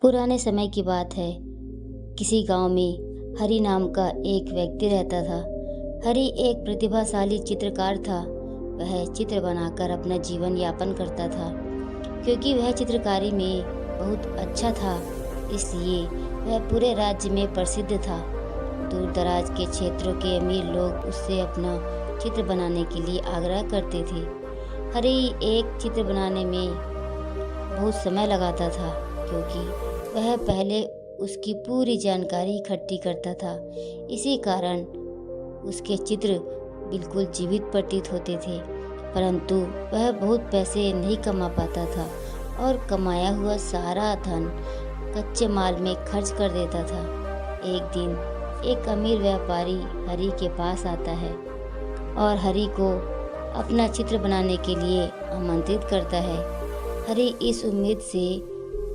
पुराने समय की बात है। किसी गांव में हरि नाम का एक व्यक्ति रहता था। हरि एक प्रतिभाशाली चित्रकार था। वह चित्र बनाकर अपना जीवन यापन करता था। क्योंकि वह चित्रकारी में बहुत अच्छा था, इसलिए वह पूरे राज्य में प्रसिद्ध था। दूर दराज के क्षेत्रों के अमीर लोग उससे अपना चित्र बनाने के लिए आग्रह करते थे। हरि एक चित्र बनाने में बहुत समय लगाता था, क्योंकि वह पहले उसकी पूरी जानकारी इकट्ठी करता था। इसी कारण उसके चित्र बिल्कुल जीवित प्रतीत होते थे। परंतु वह बहुत पैसे नहीं कमा पाता था और कमाया हुआ सारा धन कच्चे माल में खर्च कर देता था। एक दिन एक अमीर व्यापारी हरि के पास आता है और हरि को अपना चित्र बनाने के लिए आमंत्रित करता है। हरि इस उम्मीद से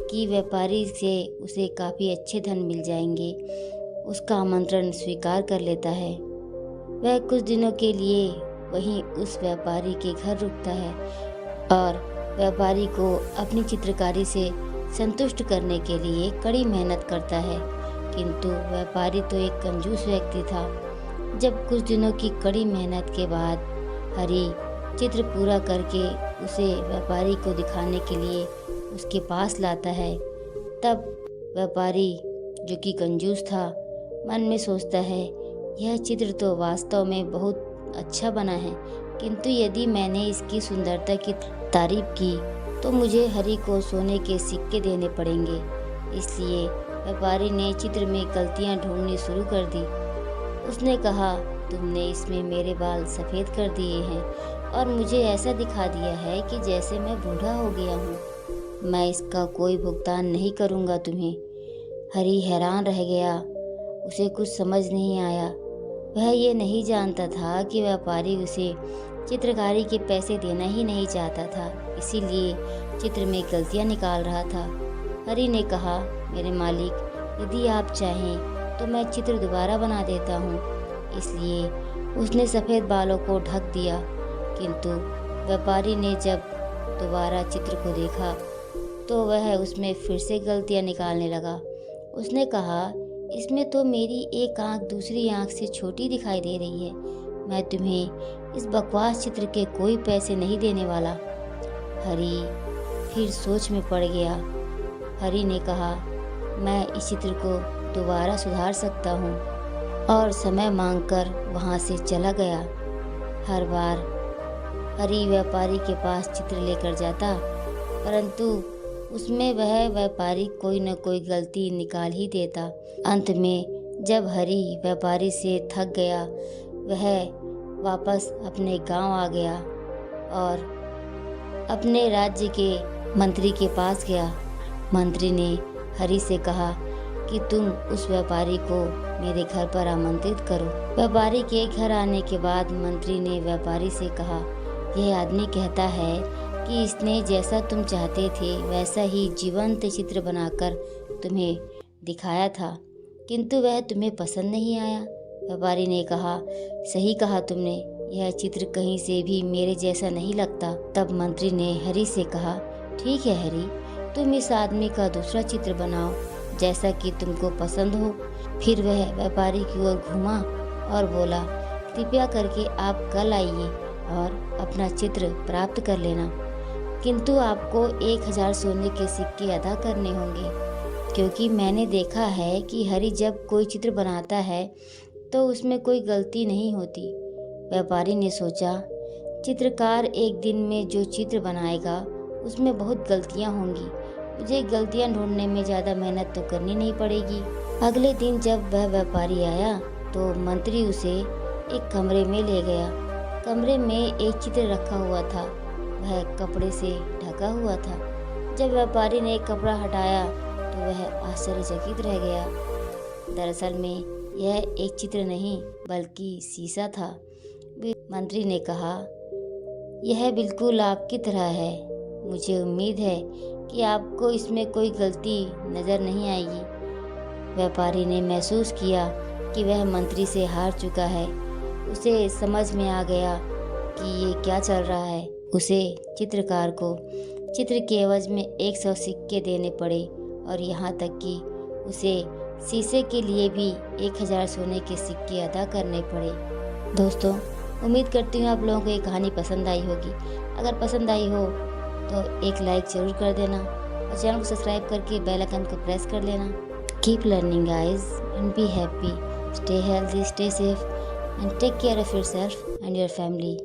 कि व्यापारी से उसे काफ़ी अच्छे धन मिल जाएंगे, उसका आमंत्रण स्वीकार कर लेता है। वह कुछ दिनों के लिए वहीं उस व्यापारी के घर रुकता है और व्यापारी को अपनी चित्रकारी से संतुष्ट करने के लिए कड़ी मेहनत करता है। किंतु व्यापारी तो एक कंजूस व्यक्ति था। जब कुछ दिनों की कड़ी मेहनत के बाद हरि चित्र पूरा करके उसे व्यापारी को दिखाने के लिए उसके पास लाता है, तब व्यापारी, जो कि कंजूस था, मन में सोचता है, यह चित्र तो वास्तव में बहुत अच्छा बना है, किंतु यदि मैंने इसकी सुंदरता की तारीफ की तो मुझे हरि को सोने के सिक्के देने पड़ेंगे। इसलिए व्यापारी ने चित्र में गलतियां ढूंढनी शुरू कर दी। उसने कहा, तुमने इसमें मेरे बाल सफ़ेद कर दिए हैं और मुझे ऐसा दिखा दिया है कि जैसे मैं बूढ़ा हो गया हूँ। मैं इसका कोई भुगतान नहीं करूँगा तुम्हें। हरि हैरान रह गया। उसे कुछ समझ नहीं आया। वह ये नहीं जानता था कि व्यापारी उसे चित्रकारी के पैसे देना ही नहीं चाहता था, इसीलिए चित्र में गलतियाँ निकाल रहा था। हरि ने कहा, मेरे मालिक, यदि आप चाहें तो मैं चित्र दोबारा बना देता हूँ। इसलिए उसने सफ़ेद बालों को ढक दिया। किंतु व्यापारी ने जब दोबारा चित्र को देखा तो वह उसमें फिर से गलतियां निकालने लगा। उसने कहा, इसमें तो मेरी एक आंख दूसरी आंख से छोटी दिखाई दे रही है। मैं तुम्हें इस बकवास चित्र के कोई पैसे नहीं देने वाला। हरि फिर सोच में पड़ गया। हरि ने कहा, मैं इस चित्र को दोबारा सुधार सकता हूँ, और समय मांगकर वहाँ से चला गया। हर बार हरि व्यापारी के पास चित्र लेकर जाता, परंतु उसमें वह व्यापारी कोई न कोई गलती निकाल ही देता। अंत में जब हरि व्यापारी से थक गया, वह वापस अपने गांव आ गया और अपने राज्य के मंत्री के पास गया। मंत्री ने हरि से कहा कि तुम उस व्यापारी को मेरे घर पर आमंत्रित करो। व्यापारी के घर आने के बाद मंत्री ने व्यापारी से कहा, यह आदमी कहता है कि इसने जैसा तुम चाहते थे वैसा ही जीवंत चित्र बनाकर तुम्हें दिखाया था, किंतु वह तुम्हें पसंद नहीं आया। व्यापारी ने कहा, सही कहा तुमने, यह चित्र कहीं से भी मेरे जैसा नहीं लगता। तब मंत्री ने हरि से कहा, ठीक है हरि, तुम इस आदमी का दूसरा चित्र बनाओ जैसा कि तुमको पसंद हो। फिर वह व्यापारी की ओर घूमा और बोला, कृपया करके आप कल आइए और अपना चित्र प्राप्त कर लेना, किंतु आपको 1000 सोने के सिक्के अदा करने होंगे, क्योंकि मैंने देखा है कि हरि जब कोई चित्र बनाता है तो उसमें कोई गलती नहीं होती। व्यापारी ने सोचा, चित्रकार एक दिन में जो चित्र बनाएगा उसमें बहुत गलतियां होंगी, मुझे गलतियां ढूंढने में ज़्यादा मेहनत तो करनी नहीं पड़ेगी। अगले दिन जब वह व्यापारी आया तो मंत्री उसे एक कमरे में ले गया। कमरे में एक चित्र रखा हुआ था, वह कपड़े से ढका हुआ था। जब व्यापारी ने कपड़ा हटाया तो वह आश्चर्यचकित रह गया। दरअसल में यह एक चित्र नहीं बल्कि शीशा था। मंत्री ने कहा, यह बिल्कुल आपकी तरह है। मुझे उम्मीद है कि आपको इसमें कोई गलती नज़र नहीं आएगी। व्यापारी ने महसूस किया कि वह मंत्री से हार चुका है। उसे समझ में आ गया कि ये क्या चल रहा है। उसे चित्रकार को चित्र के एवज में 100 सिक्के देने पड़े और यहाँ तक कि उसे शीशे के लिए भी 1000 सोने के सिक्के अदा करने पड़े। दोस्तों, उम्मीद करती हूँ आप लोगों को ये कहानी पसंद आई होगी। अगर पसंद आई हो तो एक लाइक ज़रूर कर देना और चैनल को सब्सक्राइब करके बेल आइकन को प्रेस कर लेना। Keep learning guys and be happy, stay healthy, stay safe and take care of yourself and your family.